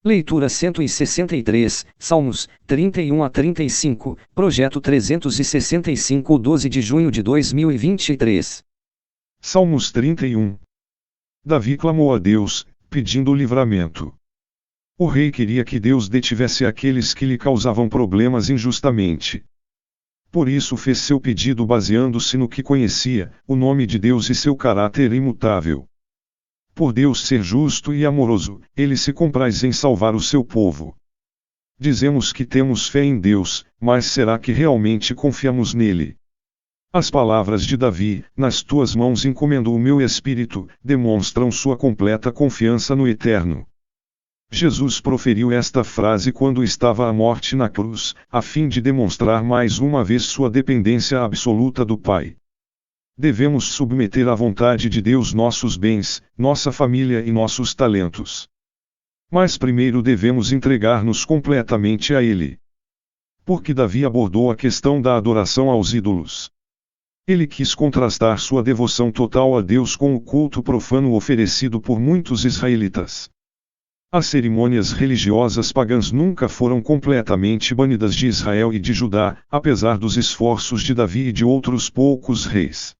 Leitura 163, Salmos, 31 a 35, Projeto 365, 12 de junho de 2023. Salmos 31. Davi clamou a Deus, pedindo livramento. O rei queria que Deus detivesse aqueles que lhe causavam problemas injustamente. Por isso fez seu pedido baseando-se no que conhecia, o nome de Deus e seu caráter imutável. Por Deus ser justo e amoroso, ele se compraz em salvar o seu povo. Dizemos que temos fé em Deus, mas será que realmente confiamos nele? As palavras de Davi, nas tuas mãos encomendo o meu espírito, demonstram sua completa confiança no Eterno. Jesus proferiu esta frase quando estava à morte na cruz, a fim de demonstrar mais uma vez sua dependência absoluta do Pai. Devemos submeter à vontade de Deus nossos bens, nossa família e nossos talentos. Mas primeiro devemos entregar-nos completamente a Ele. Porque Davi abordou a questão da adoração aos ídolos. Ele quis contrastar sua devoção total a Deus com o culto profano oferecido por muitos israelitas. As cerimônias religiosas pagãs nunca foram completamente banidas de Israel e de Judá, apesar dos esforços de Davi e de outros poucos reis.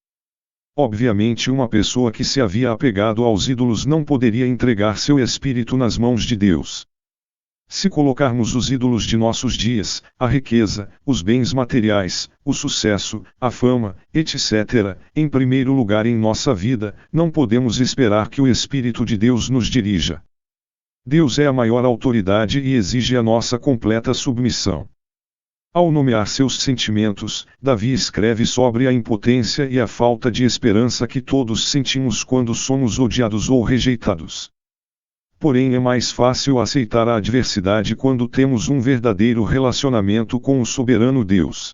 Obviamente, uma pessoa que se havia apegado aos ídolos não poderia entregar seu espírito nas mãos de Deus. Se colocarmos os ídolos de nossos dias, a riqueza, os bens materiais, o sucesso, a fama, etc., em primeiro lugar em nossa vida, não podemos esperar que o Espírito de Deus nos dirija. Deus é a maior autoridade e exige a nossa completa submissão. Ao nomear seus sentimentos, Davi escreve sobre a impotência e a falta de esperança que todos sentimos quando somos odiados ou rejeitados. Porém, é mais fácil aceitar a adversidade quando temos um verdadeiro relacionamento com o soberano Deus.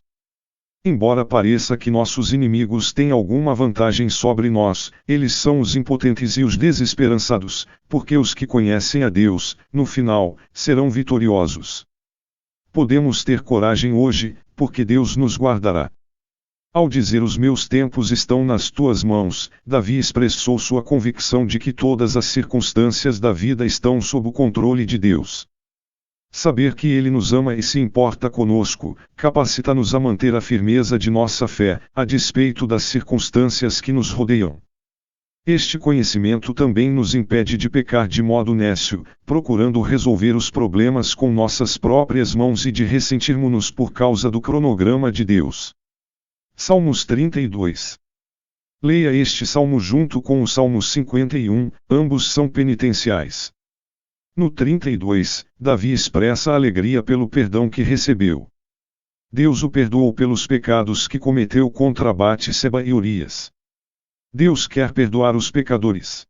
Embora pareça que nossos inimigos têm alguma vantagem sobre nós, eles são os impotentes e os desesperançados, porque os que conhecem a Deus, no final, serão vitoriosos. Podemos ter coragem hoje, porque Deus nos guardará. Ao dizer os meus tempos estão nas tuas mãos, Davi expressou sua convicção de que todas as circunstâncias da vida estão sob o controle de Deus. Saber que Ele nos ama e se importa conosco, capacita-nos a manter a firmeza de nossa fé, a despeito das circunstâncias que nos rodeiam. Este conhecimento também nos impede de pecar de modo nécio, procurando resolver os problemas com nossas próprias mãos e de ressentirmos-nos por causa do cronograma de Deus. Salmos 32. Leia este salmo junto com o Salmo 51, ambos são penitenciais. No 32, Davi expressa a alegria pelo perdão que recebeu. Deus o perdoou pelos pecados que cometeu contra Batseba e Urias. Deus quer perdoar os pecadores.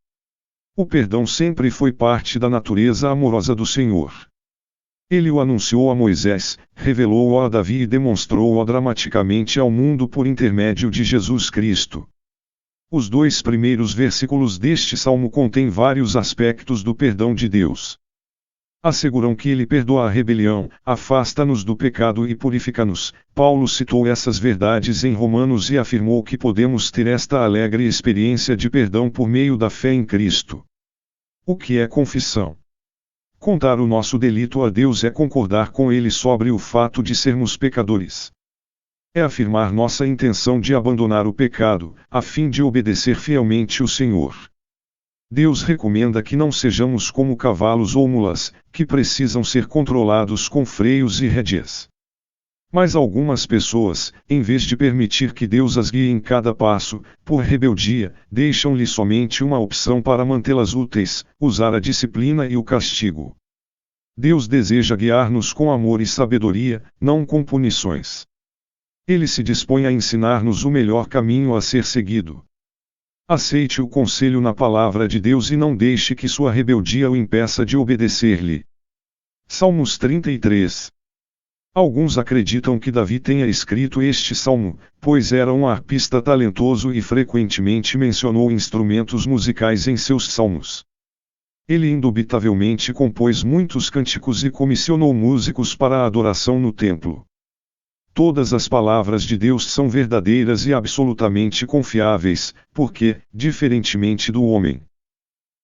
O perdão sempre foi parte da natureza amorosa do Senhor. Ele o anunciou a Moisés, revelou-o a Davi e demonstrou-o dramaticamente ao mundo por intermédio de Jesus Cristo. Os 2 primeiros versículos deste salmo contêm vários aspectos do perdão de Deus. Asseguram que Ele perdoa a rebelião, afasta-nos do pecado e purifica-nos. Paulo citou essas verdades em Romanos e afirmou que podemos ter esta alegre experiência de perdão por meio da fé em Cristo. O que é confissão? Contar o nosso delito a Deus é concordar com Ele sobre o fato de sermos pecadores. É afirmar nossa intenção de abandonar o pecado, a fim de obedecer fielmente o Senhor. Deus recomenda que não sejamos como cavalos ou mulas, que precisam ser controlados com freios e rédeas. Mas algumas pessoas, em vez de permitir que Deus as guie em cada passo, por rebeldia, deixam-lhe somente uma opção para mantê-las úteis: usar a disciplina e o castigo. Deus deseja guiar-nos com amor e sabedoria, não com punições. Ele se dispõe a ensinar-nos o melhor caminho a ser seguido. Aceite o conselho na palavra de Deus e não deixe que sua rebeldia o impeça de obedecer-lhe. Salmos 33. Alguns acreditam que Davi tenha escrito este salmo, pois era um arpista talentoso e frequentemente mencionou instrumentos musicais em seus salmos. Ele indubitavelmente compôs muitos cânticos e comissionou músicos para a adoração no templo. Todas as palavras de Deus são verdadeiras e absolutamente confiáveis, porque, diferentemente do homem,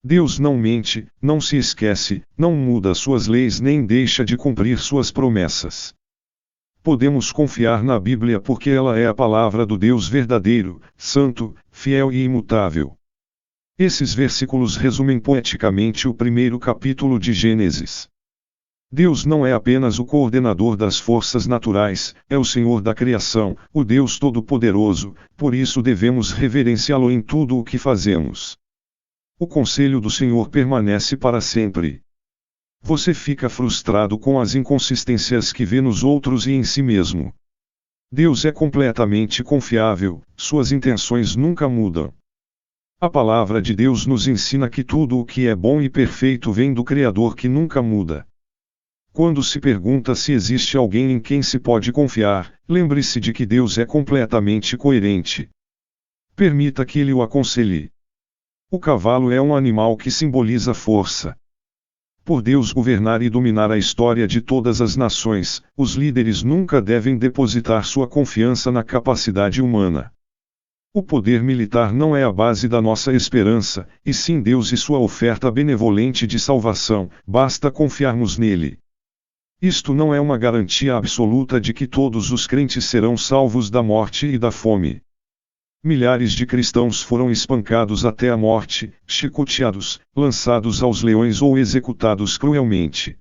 Deus não mente, não se esquece, não muda suas leis nem deixa de cumprir suas promessas. Podemos confiar na Bíblia porque ela é a palavra do Deus verdadeiro, santo, fiel e imutável. Esses versículos resumem poeticamente o primeiro capítulo de Gênesis. Deus não é apenas o coordenador das forças naturais, é o Senhor da criação, o Deus Todo-Poderoso, por isso devemos reverenciá-lo em tudo o que fazemos. O conselho do Senhor permanece para sempre. Você fica frustrado com as inconsistências que vê nos outros e em si mesmo. Deus é completamente confiável, suas intenções nunca mudam. A palavra de Deus nos ensina que tudo o que é bom e perfeito vem do Criador que nunca muda. Quando se pergunta se existe alguém em quem se pode confiar, lembre-se de que Deus é completamente coerente. Permita que Ele o aconselhe. O cavalo é um animal que simboliza força. Por Deus governar e dominar a história de todas as nações, os líderes nunca devem depositar sua confiança na capacidade humana. O poder militar não é a base da nossa esperança, e sim Deus e sua oferta benevolente de salvação, basta confiarmos nele. Isto não é uma garantia absoluta de que todos os crentes serão salvos da morte e da fome. Milhares de cristãos foram espancados até a morte, chicoteados, lançados aos leões ou executados cruelmente.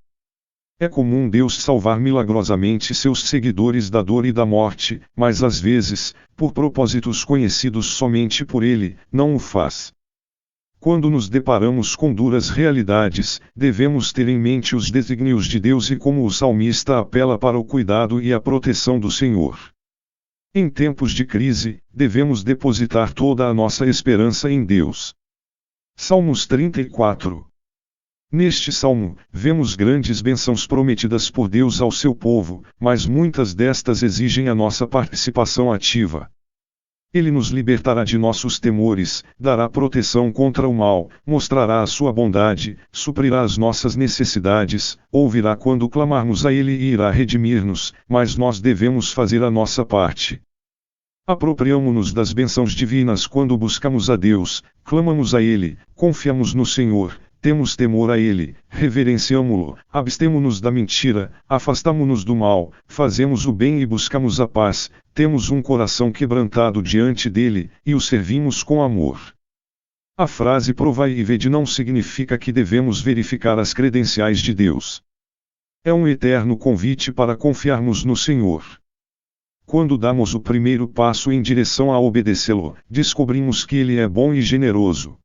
É comum Deus salvar milagrosamente seus seguidores da dor e da morte, mas às vezes, por propósitos conhecidos somente por Ele, não o faz. Quando nos deparamos com duras realidades, devemos ter em mente os desígnios de Deus e como o salmista apela para o cuidado e a proteção do Senhor. Em tempos de crise, devemos depositar toda a nossa esperança em Deus. Salmos 34. Neste salmo, vemos grandes bênçãos prometidas por Deus ao seu povo, mas muitas destas exigem a nossa participação ativa. Ele nos libertará de nossos temores, dará proteção contra o mal, mostrará a sua bondade, suprirá as nossas necessidades, ouvirá quando clamarmos a Ele e irá redimir-nos, mas nós devemos fazer a nossa parte. Apropriamo-nos das bênçãos divinas quando buscamos a Deus, clamamos a Ele, confiamos no Senhor, temos temor a Ele, reverenciamo-lo, abstemo-nos da mentira, afastamo-nos do mal, fazemos o bem e buscamos a paz, temos um coração quebrantado diante dele, e o servimos com amor. A frase provai e vede não significa que devemos verificar as credenciais de Deus. É um eterno convite para confiarmos no Senhor. Quando damos o primeiro passo em direção a obedecê-lo, descobrimos que Ele é bom e generoso.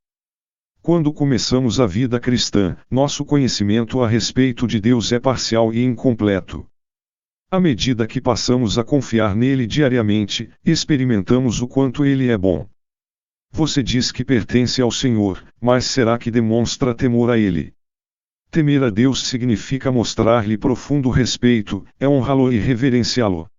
Quando começamos a vida cristã, nosso conhecimento a respeito de Deus é parcial e incompleto. À medida que passamos a confiar nele diariamente, experimentamos o quanto ele é bom. Você diz que pertence ao Senhor, mas será que demonstra temor a Ele? Temer a Deus significa mostrar-lhe profundo respeito, é honrá-lo e reverenciá-lo.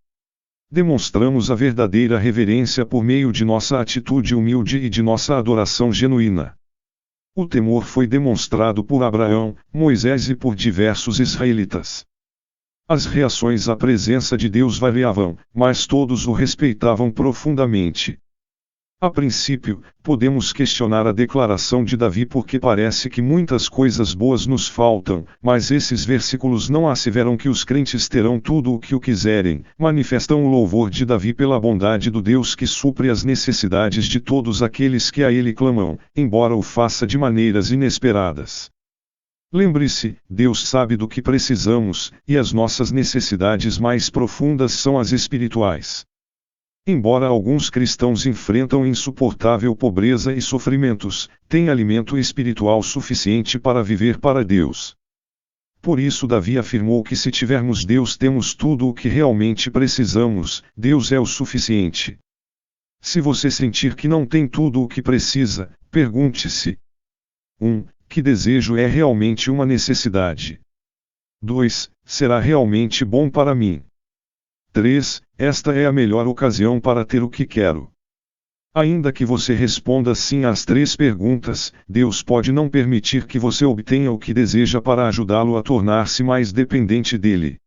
Demonstramos a verdadeira reverência por meio de nossa atitude humilde e de nossa adoração genuína. O temor foi demonstrado por Abraão, Moisés e por diversos israelitas. As reações à presença de Deus variavam, mas todos o respeitavam profundamente. A princípio, podemos questionar a declaração de Davi porque parece que muitas coisas boas nos faltam, mas esses versículos não asseveram que os crentes terão tudo o que o quiserem, manifestam o louvor de Davi pela bondade do Deus que supre as necessidades de todos aqueles que a Ele clamam, embora o faça de maneiras inesperadas. Lembre-se, Deus sabe do que precisamos, e as nossas necessidades mais profundas são as espirituais. Embora alguns cristãos enfrentam insuportável pobreza e sofrimentos, têm alimento espiritual suficiente para viver para Deus. Por isso Davi afirmou que se tivermos Deus temos tudo o que realmente precisamos, Deus é o suficiente. Se você sentir que não tem tudo o que precisa, pergunte-se: 1. Que desejo é realmente uma necessidade? 2. Será realmente bom para mim? 3. Esta é a melhor ocasião para ter o que quero. Ainda que você responda sim às 3 perguntas, Deus pode não permitir que você obtenha o que deseja para ajudá-lo a tornar-se mais dependente dele.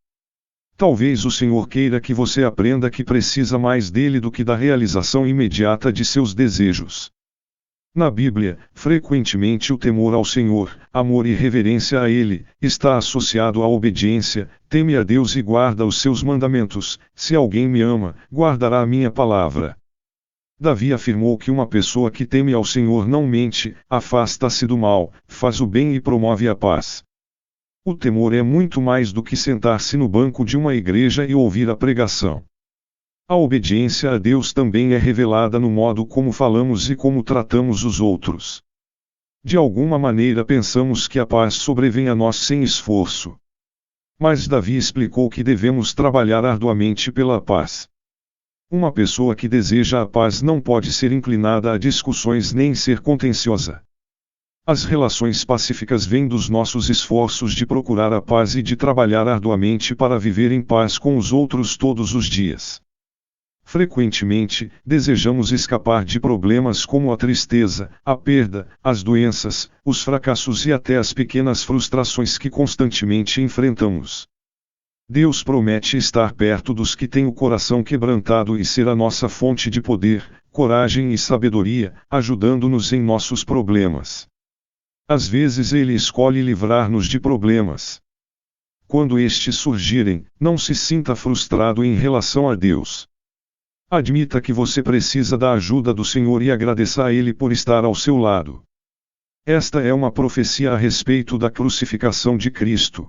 Talvez o Senhor queira que você aprenda que precisa mais dele do que da realização imediata de seus desejos. Na Bíblia, frequentemente o temor ao Senhor, amor e reverência a Ele, está associado à obediência. Teme a Deus e guarda os seus mandamentos. Se alguém me ama, guardará a minha palavra. Davi afirmou que uma pessoa que teme ao Senhor não mente, afasta-se do mal, faz o bem e promove a paz. O temor é muito mais do que sentar-se no banco de uma igreja e ouvir a pregação. A obediência a Deus também é revelada no modo como falamos e como tratamos os outros. De alguma maneira pensamos que a paz sobrevém a nós sem esforço. Mas Davi explicou que devemos trabalhar arduamente pela paz. Uma pessoa que deseja a paz não pode ser inclinada a discussões nem ser contenciosa. As relações pacíficas vêm dos nossos esforços de procurar a paz e de trabalhar arduamente para viver em paz com os outros todos os dias. Frequentemente, desejamos escapar de problemas como a tristeza, a perda, as doenças, os fracassos e até as pequenas frustrações que constantemente enfrentamos. Deus promete estar perto dos que têm o coração quebrantado e ser a nossa fonte de poder, coragem e sabedoria, ajudando-nos em nossos problemas. Às vezes Ele escolhe livrar-nos de problemas. Quando estes surgirem, não se sinta frustrado em relação a Deus. Admita que você precisa da ajuda do Senhor e agradeça a Ele por estar ao seu lado. Esta é uma profecia a respeito da crucificação de Cristo.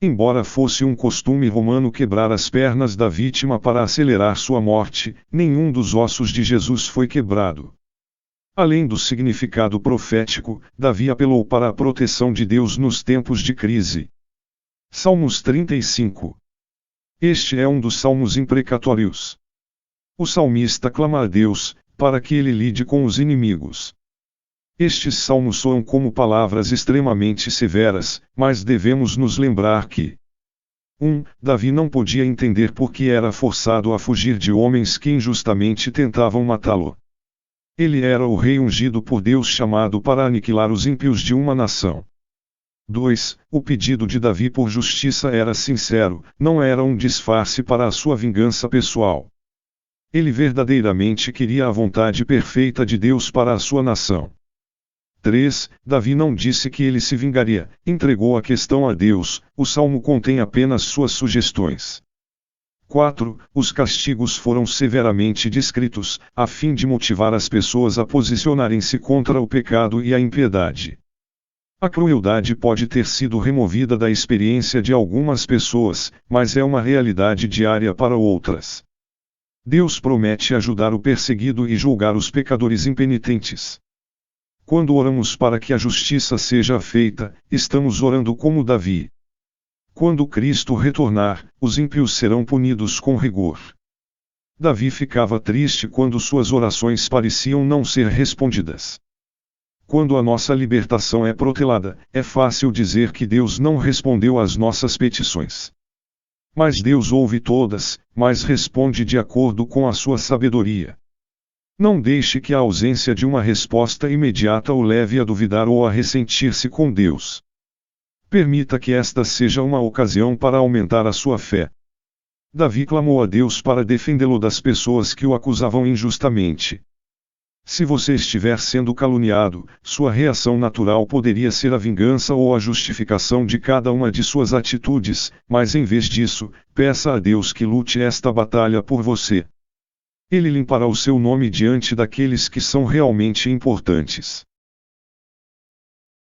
Embora fosse um costume romano quebrar as pernas da vítima para acelerar sua morte, nenhum dos ossos de Jesus foi quebrado. Além do significado profético, Davi apelou para a proteção de Deus nos tempos de crise. Salmos 35. Este é um dos salmos imprecatórios. O salmista clama a Deus, para que ele lide com os inimigos. Estes salmos soam como palavras extremamente severas, mas devemos nos lembrar que 1. Davi não podia entender por que era forçado a fugir de homens que injustamente tentavam matá-lo. Ele era o rei ungido por Deus chamado para aniquilar os ímpios de uma nação. 2. O pedido de Davi por justiça era sincero, não era um disfarce para a sua vingança pessoal. Ele verdadeiramente queria a vontade perfeita de Deus para a sua nação. 3. Davi não disse que ele se vingaria, entregou a questão a Deus. O salmo contém apenas suas sugestões. 4. Os castigos foram severamente descritos, a fim de motivar as pessoas a posicionarem-se contra o pecado e a impiedade. A crueldade pode ter sido removida da experiência de algumas pessoas, mas é uma realidade diária para outras. Deus promete ajudar o perseguido e julgar os pecadores impenitentes. Quando oramos para que a justiça seja feita, estamos orando como Davi. Quando Cristo retornar, os ímpios serão punidos com rigor. Davi ficava triste quando suas orações pareciam não ser respondidas. Quando a nossa libertação é protelada, é fácil dizer que Deus não respondeu às nossas petições. Mas Deus ouve todas, mas responde de acordo com a sua sabedoria. Não deixe que a ausência de uma resposta imediata o leve a duvidar ou a ressentir-se com Deus. Permita que esta seja uma ocasião para aumentar a sua fé. Davi clamou a Deus para defendê-lo das pessoas que o acusavam injustamente. Se você estiver sendo caluniado, sua reação natural poderia ser a vingança ou a justificação de cada uma de suas atitudes, mas em vez disso, peça a Deus que lute esta batalha por você. Ele limpará o seu nome diante daqueles que são realmente importantes.